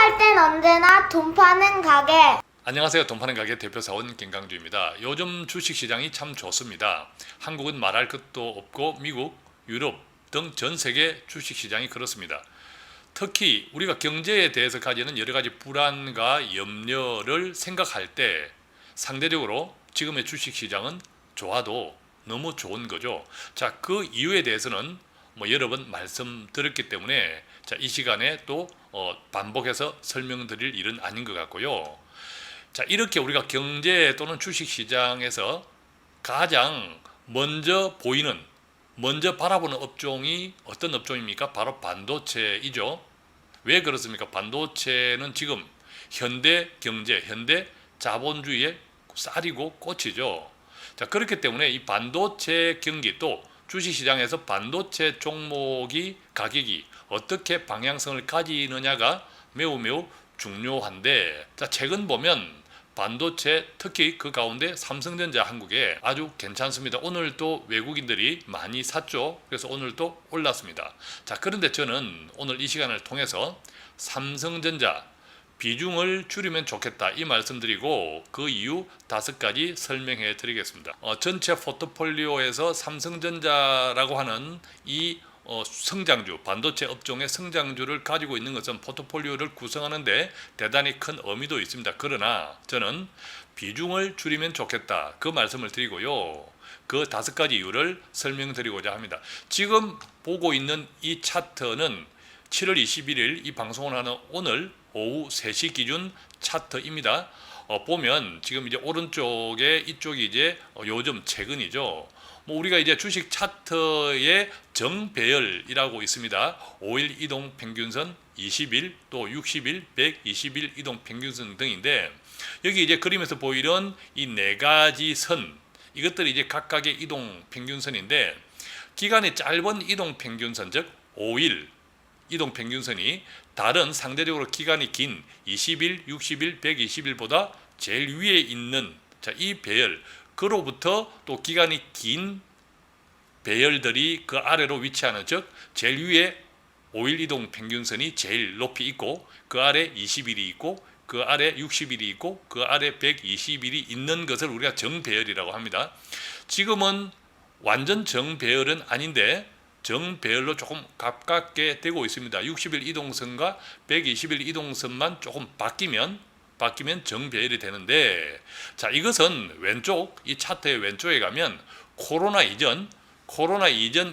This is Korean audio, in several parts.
살 땐 언제나 돈 파는 가게. 안녕하세요. 돈 파는 가게 대표사원 김강주입니다. 요즘 주식시장이 참 좋습니다. 한국은 말할 것도 없고 미국, 유럽 등 전 세계 주식시장이 그렇습니다. 특히 우리가 경제에 대해서 가지는 여러 가지 불안과 염려를 생각할 때 상대적으로 지금의 주식시장은 좋아도 너무 좋은 거죠. 자, 그 이유에 대해서는 여러 번 말씀드렸기 때문에 이 시간에 또 반복해서 설명드릴 일은 아닌 것 같고요. 자, 이렇게 우리가 경제 또는 주식시장에서 가장 먼저 보이는, 먼저 바라보는 업종이 어떤 업종입니까? 바로 반도체이죠. 왜 그렇습니까? 반도체는 지금 현대 경제, 현대 자본주의의 쌀이고 꽃이죠. 자, 그렇기 때문에 이 반도체 경기 또 주식시장에서 반도체 종목이 가격이 어떻게 방향성을 가지느냐가 매우 중요한데, 자, 최근 보면 반도체 특히 그 가운데 삼성전자 한국에 아주 괜찮습니다. 오늘도 외국인들이 많이 샀죠. 그래서 오늘도 올랐습니다. 자, 그런데 저는 오늘 이 시간을 통해서 삼성전자 비중을 줄이면 좋겠다 이 말씀드리고 그 이유 5가지 설명해 드리겠습니다. 전체 포트폴리오에서 삼성전자라고 하는 이 성장주, 반도체 업종의 성장주를 가지고 있는 것은 포트폴리오를 구성하는데 대단히 큰 의미도 있습니다. 그러나 저는 비중을 줄이면 좋겠다 그 말씀을 드리고요. 그 5가지 이유를 설명드리고자 합니다. 지금 보고 있는 이 차트는 7월 21일 이 방송을 하는 오늘 오후 3시 기준 차트입니다. 보면 지금 이제 오른쪽에 이쪽이 이제 요즘 최근이죠. 우리가 이제 주식 차트의 정배열이라고 있습니다. 5일 이동 평균선, 20일, 또 60일, 120일 이동 평균선 등인데 여기 이제 그림에서 보이는 이 4가지 선, 이것들이 이제 각각의 이동 평균선인데 기간이 짧은 이동 평균선, 즉 5일 이동 평균선이 다른 상대적으로 기간이 긴 20일, 60일, 120일보다 제일 위에 있는 이 배열, 그로부터 또 기간이 긴 배열들이 그 아래로 위치하는, 즉 제일 위에 5일 이동 평균선이 제일 높이 있고 그 아래 20일이 있고 그 아래 60일이 있고 그 아래 120일이 있는 것을 우리가 정배열이라고 합니다. 지금은 완전 정배열은 아닌데 정배열로 조금 가깝게 되고 있습니다. 60일 이동선과 120일 이동선만 조금 바뀌면 정배열이 되는데, 자, 이것은 왼쪽, 이 차트의 왼쪽에 가면 코로나 이전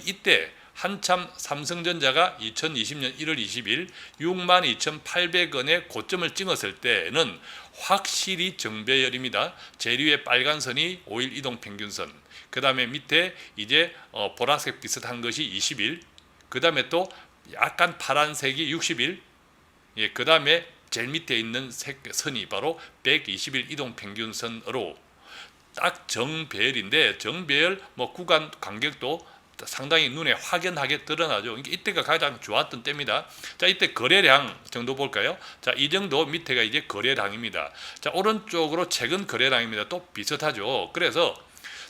이때 한참 삼성전자가 2020년 1월 20일 62,800원의 고점을 찍었을 때는 확실히 정배열입니다. 제일 위에 빨간 선이 5일 이동 평균선, 그 다음에 밑에 이제 보라색 비슷한 것이 20일, 그 다음에 또 약간 파란색이 60일, 예, 그 다음에 제일 밑에 있는 선이 바로 120일 이동 평균선으로 딱 정배열인데, 정배열 구간 간격도 상당히 눈에 확연하게 드러나죠. 이때가 가장 좋았던 때입니다. 자, 이때 거래량 정도 볼까요? 자, 이 정도 밑에가 이제 거래량입니다. 자, 오른쪽으로 최근 거래량입니다. 또 비슷하죠. 그래서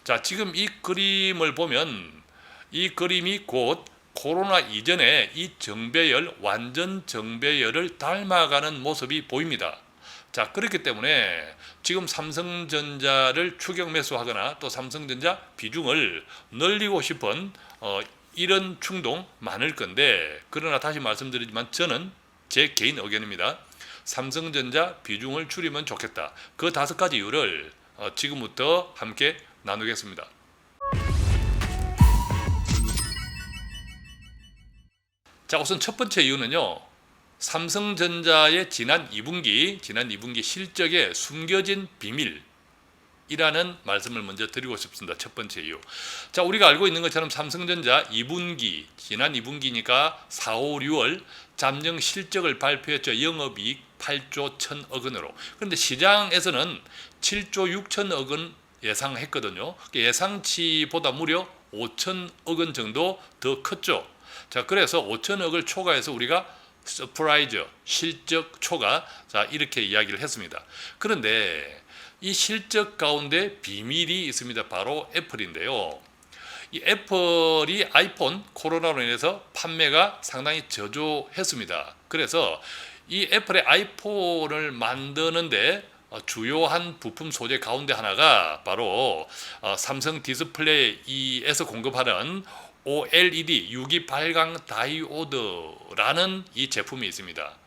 자, 지금 이 그림을 보면 이 그림이 곧 코로나 이전에 이 정배열, 완전 정배열을 닮아가는 모습이 보입니다. 자, 그렇기 때문에 지금 삼성전자를 추격 매수하거나 또 삼성전자 비중을 늘리고 싶은 이런 충동 많을 건데, 그러나 다시 말씀드리지만 저는 제 개인 의견입니다. 삼성전자 비중을 줄이면 좋겠다. 그 5가지 이유를 지금부터 함께 나누겠습니다. 자, 우선 첫 번째 이유는요. 삼성전자의 지난 2분기 실적에 숨겨진 비밀이라는 말씀을 먼저 드리고 싶습니다. 첫 번째 이유. 자, 우리가 알고 있는 것처럼 삼성전자 2분기, 지난 2분기니까 4, 5, 6월 잠정 실적을 발표했죠. 영업이익 8조 1,000억 원으로. 그런데 시장에서는 7조 6천억 원 예상했거든요. 예상치보다 무려 5천억 원 정도 더 컸죠. 자, 그래서 5천억을 초과해서 우리가 서프라이즈, 실적 초과, 자, 이렇게 이야기를 했습니다. 그런데 이 실적 가운데 비밀이 있습니다. 바로 애플인데요. 이 애플이 아이폰 코로나로 인해서 판매가 상당히 저조했습니다. 그래서 이 애플의 아이폰을 만드는데 주요한 부품 소재 가운데 하나가 바로 삼성 디스플레이에서 공급하는 OLED 유기 발광 다이오드라는 이 제품이 있습니다.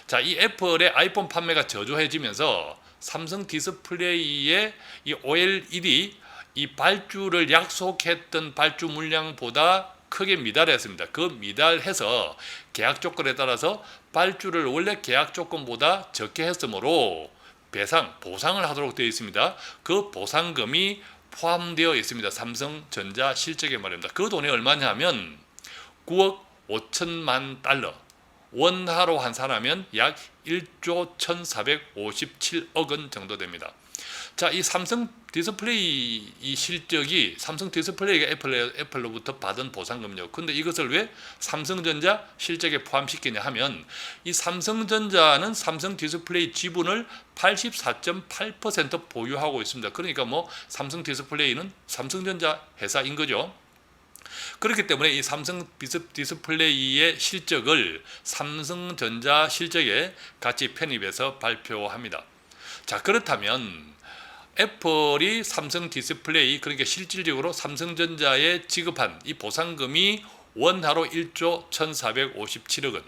자, 이 애플의 아이폰 판매가 저조해지면서 삼성 디스플레이의 이 OLED 이 발주를 약속했던 발주 물량보다 크게 미달했습니다. 그 미달해서 계약 조건에 따라서 발주를 원래 계약 조건보다 적게 했으므로 보상을 하도록 되어 있습니다. 그 보상금이 포함되어 있습니다. 삼성전자 실적에 말입니다. 그 돈이 얼마냐 하면 9억 5천만 달러, 원화로 환산하면 약 1조 1,457억 원 정도 됩니다. 자, 이 삼성 디스플레이 이 실적이 삼성 디스플레이가 애플로부터 받은 보상금요. 근데 이것을 왜 삼성전자 실적에 포함시키냐 하면 이 삼성전자는 삼성 디스플레이 지분을 84.8% 보유하고 있습니다. 그러니까 뭐 삼성 디스플레이는 삼성전자 회사인 거죠. 그렇기 때문에 이 삼성 디스플레이의 실적을 삼성전자 실적에 같이 편입해서 발표합니다. 자, 그렇다면 애플이 삼성 디스플레이, 그러니까 실질적으로 삼성전자에 지급한 이 보상금이 원화로 1조 1,457억 원,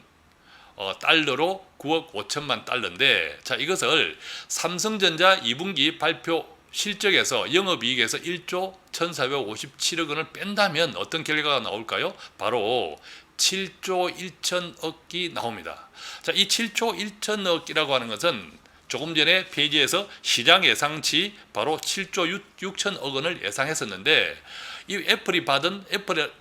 달러로 9억 5천만 달러인데, 자, 이것을 삼성전자 2분기 발표 실적에서 영업이익에서 1조 1,457억 원을 뺀다면 어떤 결과가 나올까요? 바로 7조 1천억이 나옵니다. 자, 이 7조 1천억이라고 하는 것은 조금 전에 페이지에서 시장 예상치 바로 7조 6천억 원을 예상했었는데, 이 애플이 받은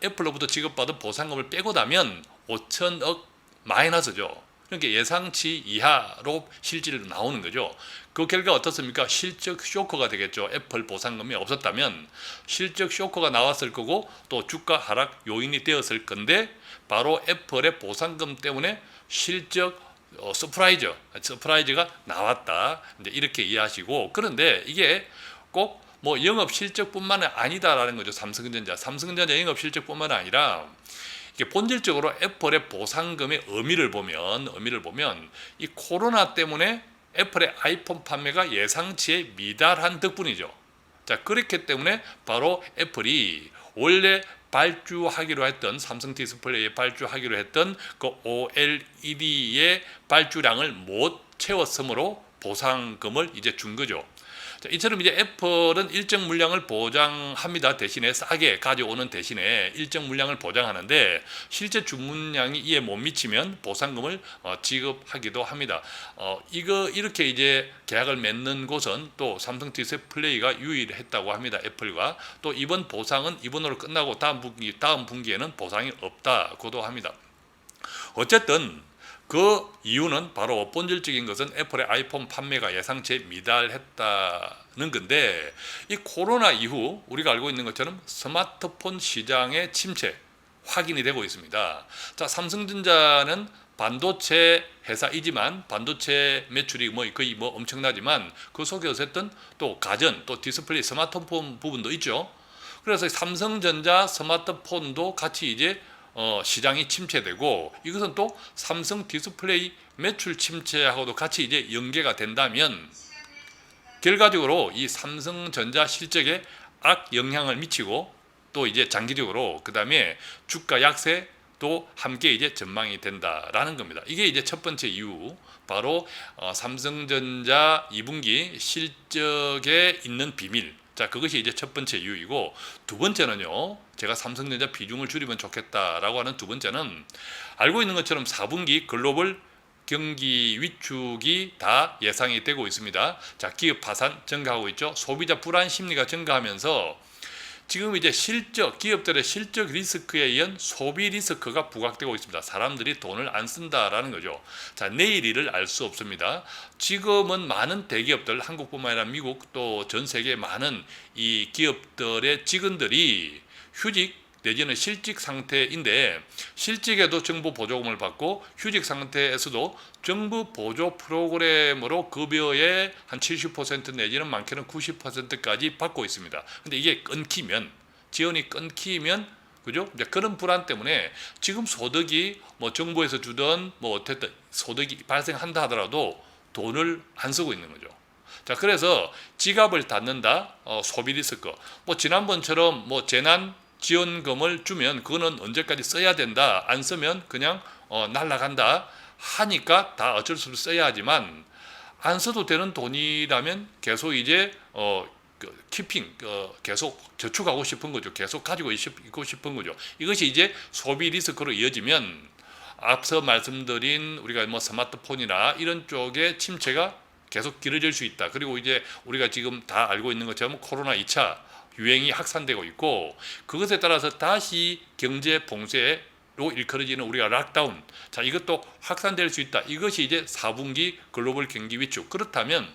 애플로부터 지급받은 보상금을 빼고 나면 5천억 마이너스죠. 그러니까 예상치 이하로 실질로 나오는 거죠. 그 결과 어떻습니까? 실적 쇼크가 되겠죠. 애플 보상금이 없었다면 실적 쇼크가 나왔을 거고 또 주가 하락 요인이 되었을 건데, 바로 애플의 보상금 때문에 실적 서프라이즈가 나왔다. 이제 이렇게 이해하시고, 그런데 이게 꼭 뭐 영업 실적뿐만 아니다라는 거죠. 삼성전자 영업 실적뿐만 아니라 이게 본질적으로 애플의 보상금의 의미를 보면 이 코로나 때문에 애플의 아이폰 판매가 예상치에 미달한 덕분이죠. 자, 그렇기 때문에 바로 애플이 원래 발주하기로 했던 삼성 디스플레이에 발주하기로 했던 그 OLED의 발주량을 못 채웠으므로 보상금을 이제 준 거죠. 자, 이처럼 이제 애플은 일정 물량을 보장합니다. 대신에 싸게 가져오는 대신에 일정 물량을 보장하는데, 실제 주문량이 이에 못 미치면 보상금을 지급하기도 합니다. 이렇게 이제 계약을 맺는 곳은 또 삼성 디스플레이가 유일했다고 합니다. 애플과. 또 이번 보상은 이번으로 끝나고 다음 분기에는 보상이 없다고도 합니다. 어쨌든 그 이유는 바로 본질적인 것은 애플의 아이폰 판매가 예상치에 미달했다는 건데, 이 코로나 이후 우리가 알고 있는 것처럼 스마트폰 시장의 침체 확인이 되고 있습니다. 자, 삼성전자는 반도체 회사이지만 반도체 매출이 거의 엄청나지만 그 속에 어쨌든 또 가전, 또 디스플레이, 스마트폰 부분도 있죠. 그래서 삼성전자 스마트폰도 같이 이제 시장이 침체되고, 이것은 또 삼성 디스플레이 매출 침체하고도 같이 이제 연계가 된다면 결과적으로 이 삼성전자 실적에 악 영향을 미치고, 또 이제 장기적으로 그 다음에 주가 약세도 함께 이제 전망이 된다라는 겁니다. 이게 이제 첫 번째 이유, 바로 삼성전자 2분기 실적에 있는 비밀. 자, 그것이 이제 첫 번째 이유이고, 두 번째는요, 제가 삼성전자 비중을 줄이면 좋겠다라고 하는 두 번째는, 알고 있는 것처럼 4분기 글로벌 경기 위축이 다 예상이 되고 있습니다. 자, 기업 파산 증가하고 있죠. 소비자 불안 심리가 증가하면서 지금 이제 기업들의 실적 리스크에 의한 소비 리스크가 부각되고 있습니다. 사람들이 돈을 안 쓴다라는 거죠. 자, 내일 일을 알 수 없습니다. 지금은 많은 대기업들, 한국뿐만 아니라 미국 또 전 세계 많은 이 기업들의 직원들이 휴직 내지는 실직 상태인데, 실직에도 정부 보조금을 받고 휴직 상태에서도 정부 보조 프로그램으로 급여의 한 70% 내지는 많게는 90%까지 받고 있습니다. 근데 이게 끊기면, 지원이 끊기면 그죠? 이제 그런 불안 때문에 지금 소득이 뭐 정부에서 주던 뭐 어쨌든 소득이 발생한다 하더라도 돈을 안 쓰고 있는 거죠. 자, 그래서 지갑을 닫는다, 소비 리스크. 뭐 지난번처럼 뭐 재난 지원금을 주면 그거는 언제까지 써야 된다. 안 쓰면 그냥 날라간다 하니까 다 어쩔 수 없이 써야 하지만 안 써도 되는 돈이라면 계속 이제 키핑 계속 저축하고 싶은 거죠. 계속 가지고 있고 싶은 거죠. 이것이 이제 소비 리스크로 이어지면 앞서 말씀드린 우리가 뭐 스마트폰이나 이런 쪽의 침체가 계속 길어질 수 있다. 그리고 이제 우리가 지금 다 알고 있는 것처럼 코로나 2차 유행이 확산되고 있고 그것에 따라서 다시 경제 봉쇄로 일컬어지는 우리가 락다운. 자, 이것도 확산될 수 있다. 이것이 이제 4분기 글로벌 경기 위축. 그렇다면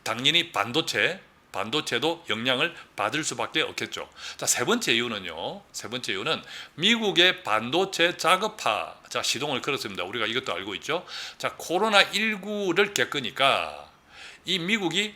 당연히 반도체도 영향을 받을 수밖에 없겠죠. 자, 세 번째 이유는요. 세 번째 이유는 미국의 반도체 자급화 시동을 걸었습니다. 우리가 이것도 알고 있죠. 자, 코로나19를 겪으니까 이 미국이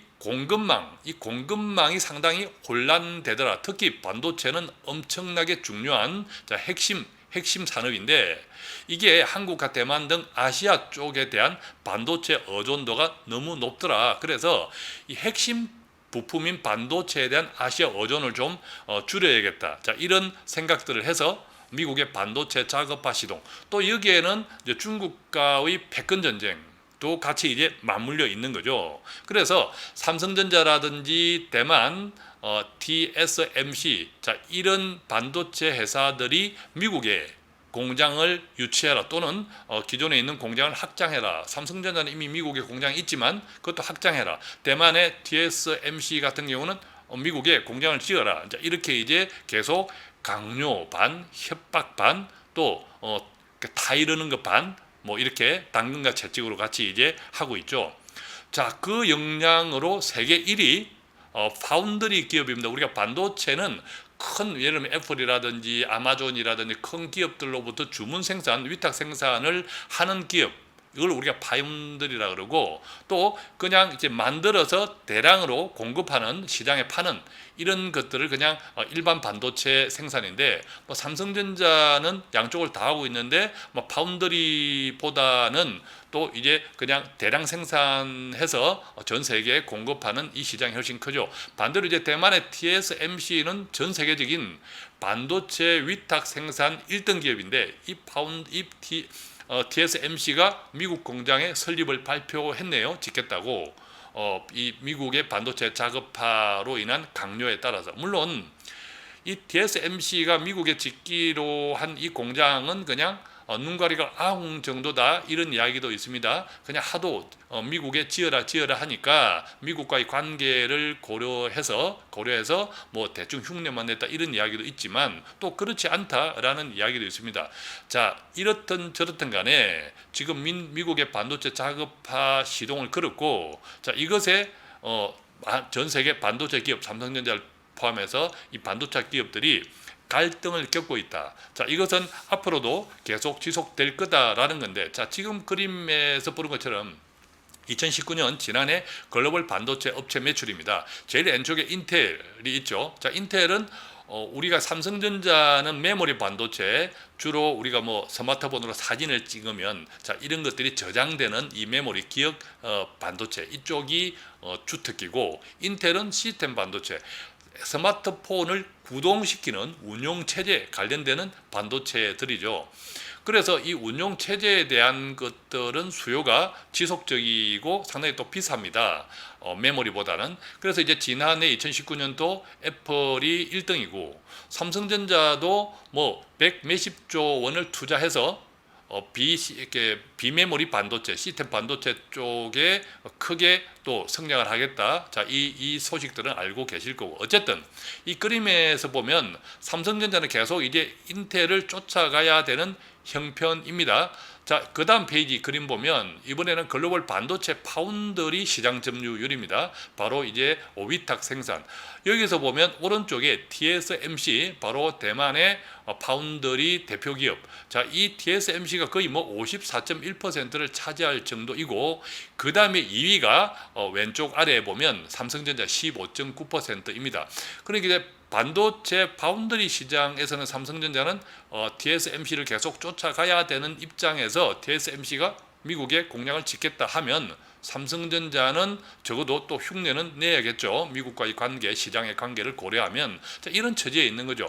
이 공급망이 상당히 혼란되더라. 특히 반도체는 엄청나게 중요한 핵심 산업인데 이게 한국과 대만 등 아시아 쪽에 대한 반도체 의존도가 너무 높더라. 그래서 이 핵심 부품인 반도체에 대한 아시아 의존을 좀 줄여야겠다. 자, 이런 생각들을 해서 미국의 반도체 자급화 시동, 또 여기에는 이제 중국과의 패권 전쟁도 같이 이제 맞물려 있는 거죠. 그래서 삼성전자라든지 대만 TSMC, 자, 이런 반도체 회사들이 미국에 공장을 유치해라 또는 기존에 있는 공장을 확장해라. 삼성전자는 이미 미국에 공장이 있지만 그것도 확장해라. 대만의 TSMC 같은 경우는 미국에 공장을 지어라. 자, 이렇게 이제 계속 강요 반, 협박 반, 또 타이르는 것 반, 뭐 이렇게 당근과 채찍으로 같이 이제 하고 있죠. 자, 그 영향으로 세계 1위 파운드리 기업입니다. 우리가 반도체는 큰 예를 들면 애플이라든지 아마존이라든지 큰 기업들로부터 주문 생산, 위탁 생산을 하는 기업, 이걸 우리가 파운드리라 그러고, 또 그냥 이제 만들어서 대량으로 공급하는, 시장에 파는 이런 것들을 그냥 일반 반도체 생산인데, 뭐 삼성전자는 양쪽을 다 하고 있는데 뭐 파운드리보다는 또 이제 그냥 대량 생산해서 전 세계에 공급하는 이 시장이 훨씬 크죠. 반대로 이제 대만의 TSMC는 전 세계적인 반도체 위탁 생산 1등 기업인데 TSMC가 미국 공장의 설립을 발표했네요. 짓겠다고. 이 미국의 반도체 자급화로 인한 강요에 따라서. 물론 이 TSMC가 미국에 짓기로 한 이 공장은 그냥 눈가리가 아웅 정도다, 이런 이야기도 있습니다. 그냥 하도 미국에 지어라 하니까 미국과의 관계를 고려해서 뭐 대충 흉내만 냈다, 이런 이야기도 있지만 또 그렇지 않다라는 이야기도 있습니다. 자, 이렇든 저렇든 간에 지금 미국의 반도체 자급화 시동을 걸었고, 자, 이것에 전 세계 반도체 기업, 삼성전자를 포함해서 이 반도체 기업들이 갈등을 겪고 있다. 자, 이것은 앞으로도 계속 지속될 거다라는 건데, 자, 지금 그림에서 보는 것처럼 2019년 지난해 글로벌 반도체 업체 매출입니다. 제일 왼쪽에 인텔이 있죠. 자, 인텔은 우리가 삼성전자는 메모리 반도체, 주로 우리가 뭐 스마트폰으로 사진을 찍으면 자, 이런 것들이 저장되는 이 메모리 기억 반도체, 이쪽이 주특기고, 인텔은 시스템 반도체, 스마트폰을 구동시키는 운용체제 관련되는 반도체들이죠. 그래서 이 운용체제에 대한 것들은 수요가 지속적이고 상당히 또 비쌉니다. 메모리보다는. 그래서 이제 지난해 2019년도 애플이 1등이고 삼성전자도 뭐 100몇십조 원을 투자해서 비메모리 반도체, 시스템 반도체 쪽에 크게 또 성장을 하겠다. 자, 이 소식들은 알고 계실 거고. 어쨌든 이 그림에서 보면 삼성전자는 계속 이제 인텔을 쫓아가야 되는 형편입니다. 자, 그 다음 페이지 그림 보면 이번에는 글로벌 반도체 파운드리 시장 점유율입니다. 바로 이제 위탁 생산. 여기서 보면 오른쪽에 TSMC, 바로 대만의 파운드리 대표 기업. 자, 이 TSMC가 거의 뭐 54.1%를 차지할 정도이고, 그 다음에 2위가 왼쪽 아래에 보면 삼성전자 15.9%입니다. 그러니까 이제 반도체 파운드리 시장에서는 삼성전자는 TSMC를 계속 쫓아가야 되는 입장에서 TSMC가 미국에 공략을 짓겠다 하면 삼성전자는 적어도 또 흉내는 내야겠죠. 미국과의 관계, 시장의 관계를 고려하면 자, 이런 처지에 있는 거죠.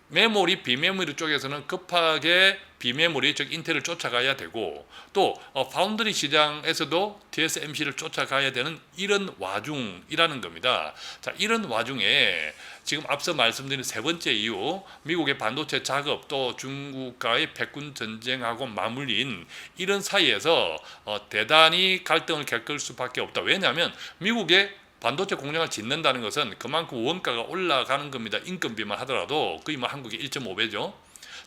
메모리, 비메모리 쪽에서는 급하게 비메모리, 즉 인텔을 쫓아가야 되고 또 파운드리 시장에서도 TSMC를 쫓아가야 되는 이런 와중이라는 겁니다. 자, 이런 와중에 지금 앞서 말씀드린 세 번째 이유, 미국의 반도체 작업 또 중국과의 패권 전쟁하고 맞물린 이런 사이에서 대단히 갈등을 겪을 수밖에 없다. 왜냐하면 미국의 반도체 공장을 짓는다는 것은 그만큼 원가가 올라가는 겁니다. 인건비만 하더라도 거의 뭐 한국의 1.5배죠.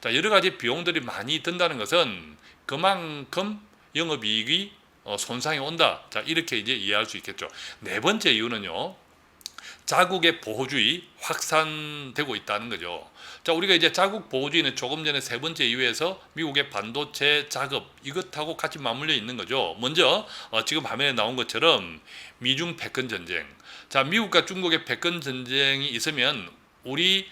자, 여러 가지 비용들이 많이 든다는 것은 그만큼 영업이익이 손상이 온다. 자, 이렇게 이제 이해할 수 있겠죠. 네 번째 이유는요, 자국의 보호주의 확산되고 있다는 거죠. 자, 우리가 이제 자국 보호주의는 조금 전에 세 번째 이유에서 미국의 반도체 작업 이것하고 같이 맞물려 있는 거죠. 먼저 지금 화면에 나온 것처럼 미중 패권 전쟁. 자, 미국과 중국의 패권 전쟁이 있으면 우리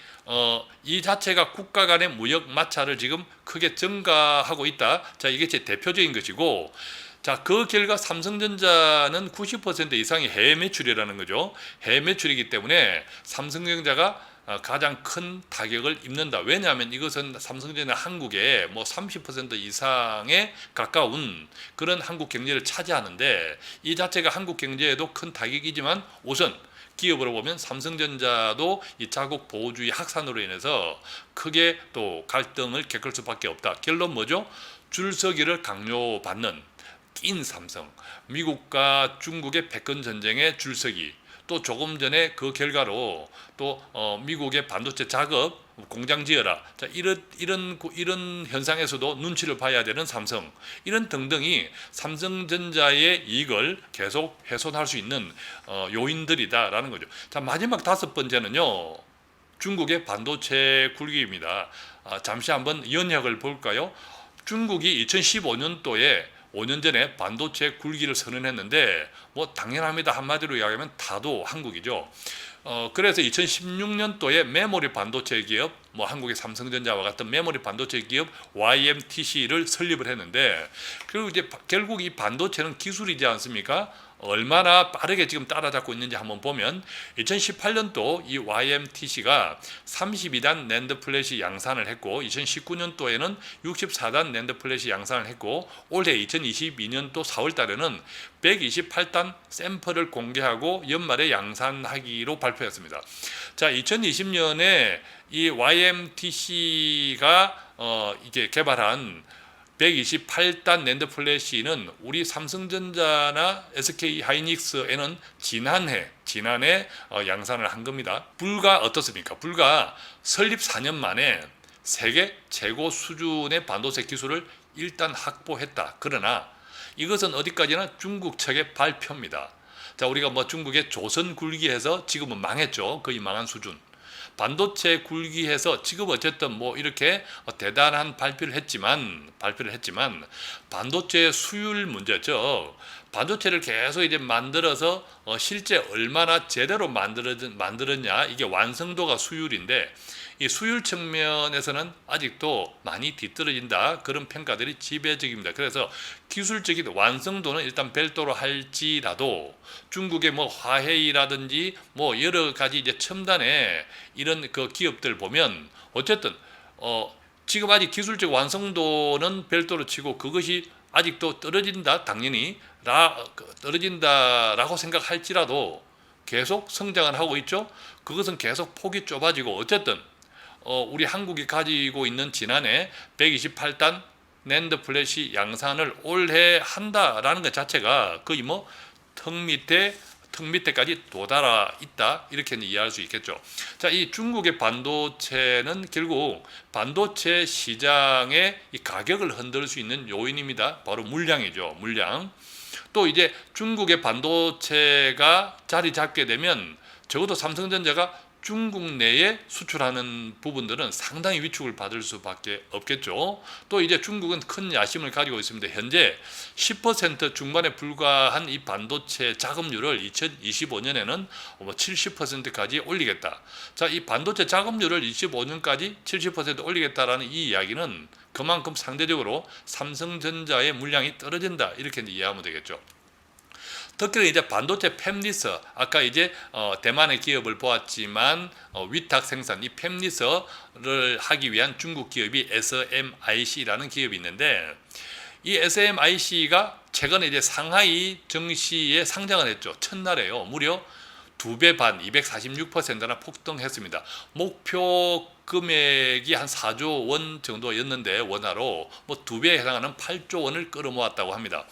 이 자체가 국가 간의 무역 마찰을 지금 크게 증가하고 있다. 자, 이게 제 대표적인 것이고, 자, 그 결과 삼성전자는 90% 이상이 해외 매출이라는 거죠. 해외 매출이기 때문에 삼성전자가 가장 큰 타격을 입는다. 왜냐하면 이것은 삼성전자 한국의 뭐 30% 이상에 가까운 그런 한국 경제를 차지하는데 이 자체가 한국 경제에도 큰 타격이지만 우선 기업으로 보면 삼성전자도 이 자국 보호주의 확산으로 인해서 크게 또 갈등을 겪을 수밖에 없다. 결론 뭐죠? 줄서기를 강요받는 낀 삼성, 미국과 중국의 패권 전쟁의 줄서기, 또 조금 전에 그 결과로 또 미국의 반도체 작업 공장 지어라. 자, 이런 현상에서도 눈치를 봐야 되는 삼성, 이런 등등이 삼성전자의 이익을 계속 훼손할 수 있는 요인들이다라는 거죠. 자, 마지막 다섯 번째는요, 중국의 반도체 굴기입니다. 잠시 한번 연약을 볼까요? 중국이 2015년도에 5년 전에 반도체 굴기를 선언했는데 뭐 당연합니다. 한마디로 이야기하면 다도 한국이죠. 그래서 2016년도에 메모리 반도체 기업, 뭐 한국의 삼성전자와 같은 메모리 반도체 기업 YMTC를 설립을 했는데, 그리고 이제 결국 이 반도체는 기술이지 않습니까? 얼마나 빠르게 지금 따라잡고 있는지 한번 보면 2018년도 이 YMTC가 32단 낸드 플래시 양산을 했고 2019년도에는 64단 낸드 플래시 양산을 했고 올해 2022년도 4월 달에는 128단 샘플을 공개하고 연말에 양산하기로 발표했습니다. 자, 2020년에 이 YMTC가 이게 개발한 128단 낸드 플래시는 우리 삼성전자나 SK 하이닉스에는 지난해 양산을 한 겁니다. 불과 어떻습니까? 불과 설립 4년 만에 세계 최고 수준의 반도체 기술을 일단 확보했다. 그러나 이것은 어디까지나 중국 측의 발표입니다. 자, 우리가 뭐 중국의 조선 굴기해서 지금은 망했죠. 거의 망한 수준. 반도체 굴기해서 지금 어쨌든 뭐 이렇게 대단한 발표를 했지만 반도체 수율 문제죠. 반도체를 계속 이제 만들어서 실제 얼마나 제대로 만들었냐, 이게 완성도가 수율인데 이 수율 측면에서는 아직도 많이 뒤떨어진다, 그런 평가들이 지배적입니다. 그래서 기술적인 완성도는 일단 별도로 할지라도 중국의 뭐 화웨이라든지 뭐 여러 가지 이제 첨단의 이런 그 기업들 보면 어쨌든 지금 아직 기술적 완성도는 별도로 치고 그것이 아직도 떨어진다, 당연히 떨어진다라고 생각할지라도 계속 성장을 하고 있죠. 그것은 계속 폭이 좁아지고 어쨌든 우리 한국이 가지고 있는 지난해 128단 낸드 플래시 양산을 올해 한다라는 것 자체가 거의 뭐 턱 밑에까지 도달아 있다, 이렇게 이해할 수 있겠죠. 자, 이 중국의 반도체는 결국 반도체 시장의 이 가격을 흔들 수 있는 요인입니다. 바로 물량이죠. 물량. 또 이제 중국의 반도체가 자리 잡게 되면 적어도 삼성전자가 중국 내에 수출하는 부분들은 상당히 위축을 받을 수밖에 없겠죠. 또 이제 중국은 큰 야심을 가지고 있습니다. 현재 10% 중반에 불과한 이 반도체 자금률을 2025년에는 70%까지 올리겠다. 자, 이 반도체 자금률을 25년까지 70% 올리겠다라는 이 이야기는 그만큼 상대적으로 삼성전자의 물량이 떨어진다, 이렇게 이해하면 되겠죠. 특히 이제 반도체 팹리서, 아까 이제 대만의 기업을 보았지만 위탁 생산 이 팹리서를 하기 위한 중국 기업이 SMIC라는 기업이 있는데, 이 SMIC가 최근에 이제 상하이 증시에 상장을 했죠. 첫날에요. 무려 2배 반, 246%나 폭등했습니다. 목표 금액이 한 4조 원 정도였는데 원화로 뭐 2배에 해당하는 8조 원을 끌어모았다고 합니다.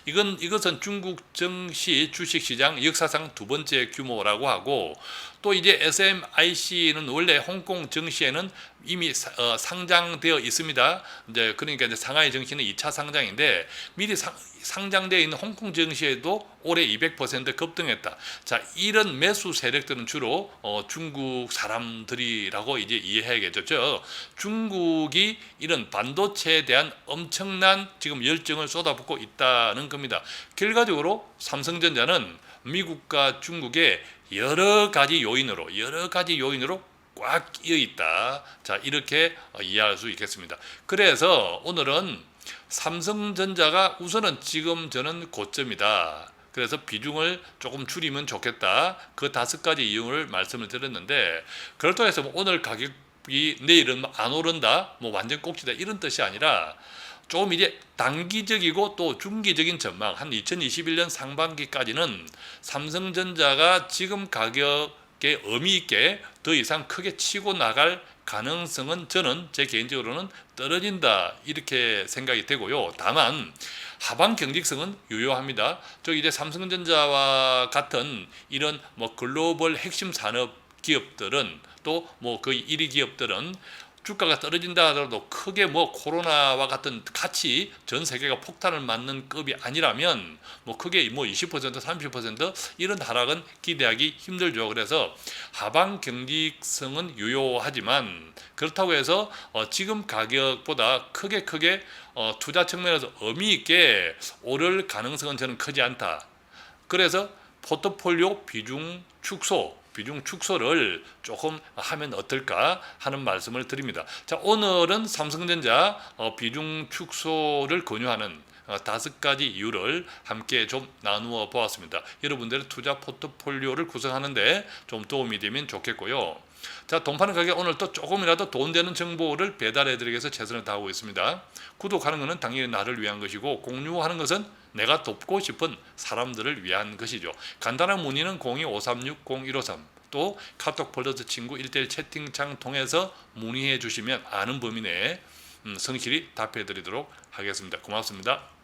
이것은 중국 증시 주식시장 역사상 두 번째 규모라고 하고, 또 이제 SMIC는 원래 홍콩 증시에는 이미 상장되어 있습니다. 이제 그러니까 이제 상하이 증시는 2차 상장인데, 미리 상장되어 있는 홍콩 증시에도 올해 200% 급등했다. 자, 이런 매수 세력들은 주로 중국 사람들이라고 이제 이해해야겠죠. 즉, 중국이 이런 반도체에 대한 엄청난 지금 열정을 쏟아붓고 있다는 겁니다. 결과적으로 삼성전자는 미국과 중국의 여러 가지 요인으로 꽉 끼어 있다. 자, 이렇게 이해할 수 있겠습니다. 그래서 오늘은 삼성전자가 우선은 지금 저는 고점이다. 그래서 비중을 조금 줄이면 좋겠다. 그 5가지 이유를 말씀을 드렸는데, 그렇다고 해서 뭐 오늘 가격이 내일은 안 오른다, 뭐 완전 꼭지다, 이런 뜻이 아니라 조금 이제 단기적이고 또 중기적인 전망, 한 2021년 상반기까지는 삼성전자가 지금 가격에 의미 있게 더 이상 크게 치고 나갈 가능성은 저는 제 개인적으로는 떨어진다, 이렇게 생각이 되고요. 다만 하방 경직성은 유효합니다. 저 이제 삼성전자와 같은 이런 뭐 글로벌 핵심 산업 기업들은, 또 뭐 거의 1위 기업들은 주가가 떨어진다 하더라도 크게 뭐 코로나와 같은 같이 전 세계가 폭탄을 맞는 급이 아니라면 뭐 크게 뭐 20% 30% 이런 하락은 기대하기 힘들죠. 그래서 하방 경직성은 유효하지만, 그렇다고 해서 지금 가격보다 크게 투자 측면에서 의미 있게 오를 가능성은 저는 크지 않다. 그래서 포트폴리오 비중 축소를 조금 하면 어떨까 하는 말씀을 드립니다. 자, 오늘은 삼성전자 비중 축소를 권유하는 5가지 이유를 함께 좀 나누어 보았습니다. 여러분들의 투자 포트폴리오를 구성하는데 좀 도움이 되면 좋겠고요. 자, 돈파는 가격 오늘 또 조금이라도 도움되는 정보를 배달해드리기 위해서 최선을 다하고 있습니다. 구독하는 것은 당연히 나를 위한 것이고, 공유하는 것은 내가 돕고 싶은 사람들을 위한 것이죠. 간단한 문의는 02-536-0153, 또 카톡 플러스 친구 1대1 채팅창 통해서 문의해 주시면 아는 범위 내에 성실히 답해 드리도록 하겠습니다. 고맙습니다.